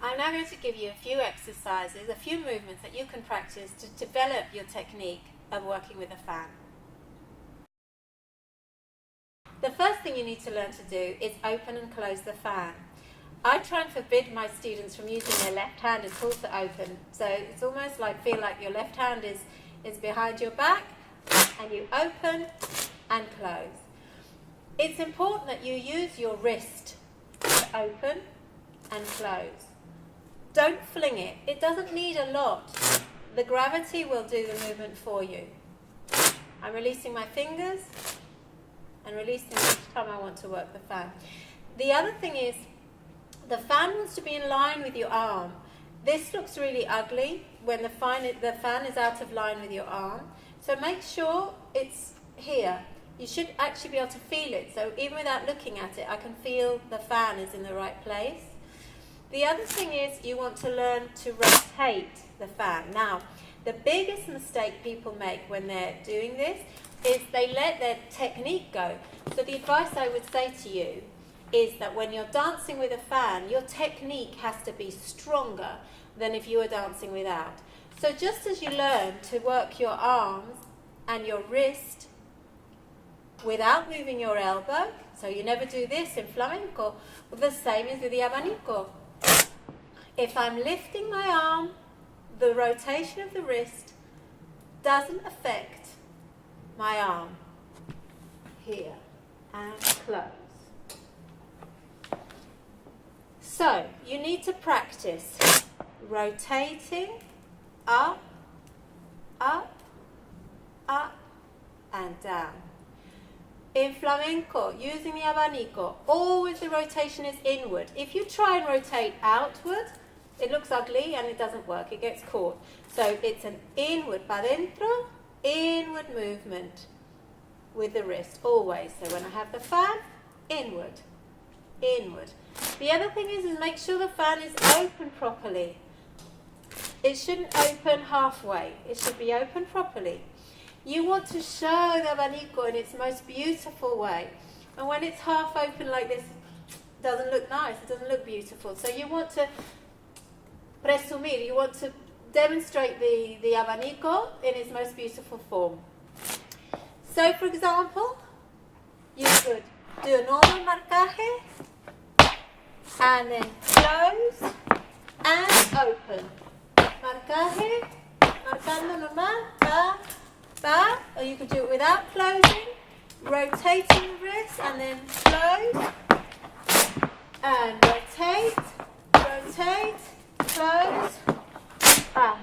I'm now going to give you a few exercises, a few movements that you can practice to develop your technique of working with a fan. The first thing you need to learn to do is open and close the fan. I try and forbid my students from using their left hand at all to open. So it's almost like, feel like your left hand is behind your back and you open and close. It's important that you use your wrist to open and close. Don't fling it. It doesn't need a lot. The gravity will do the movement for you. I'm releasing my fingers and releasing each time I want to work the fan. The other thing is, the fan wants to be in line with your arm. This looks really ugly when the fan is out of line with your arm. So make sure it's here. You should actually be able to feel it. So even without looking at it, I can feel the fan is in the right place. The other thing is, you want to learn to rotate the fan. Now, the biggest mistake people make when they're doing this is they let their technique go. So the advice I would say to you is that when you're dancing with a fan, your technique has to be stronger than if you were dancing without. So just as you learn to work your arms and your wrist without moving your elbow, so you never do this in flamenco, well, the same is with the abanico. If I'm lifting my arm, the rotation of the wrist doesn't affect my arm. Here, and close. So, you need to practice rotating up, up, up, and down. In flamenco, using the abanico, always the rotation is inward. If you try and rotate outward, it looks ugly and it doesn't work, it gets caught. So it's an inward, para dentro, inward movement with the wrist, always. So when I have the fan, inward, inward. The other thing is make sure the fan is open properly. It shouldn't open halfway, it should be open properly. You want to show the abanico in its most beautiful way. And when it's half open like this, it doesn't look nice, it doesn't look beautiful. So you want to presumir, you want to demonstrate the abanico in its most beautiful form. So for example, you could do a normal marcaje, and then close and open. Marcaje, marcando normal, pa, pa, or you could do it without closing, rotating the wrist and then close, and rotate, rotate, close, pa.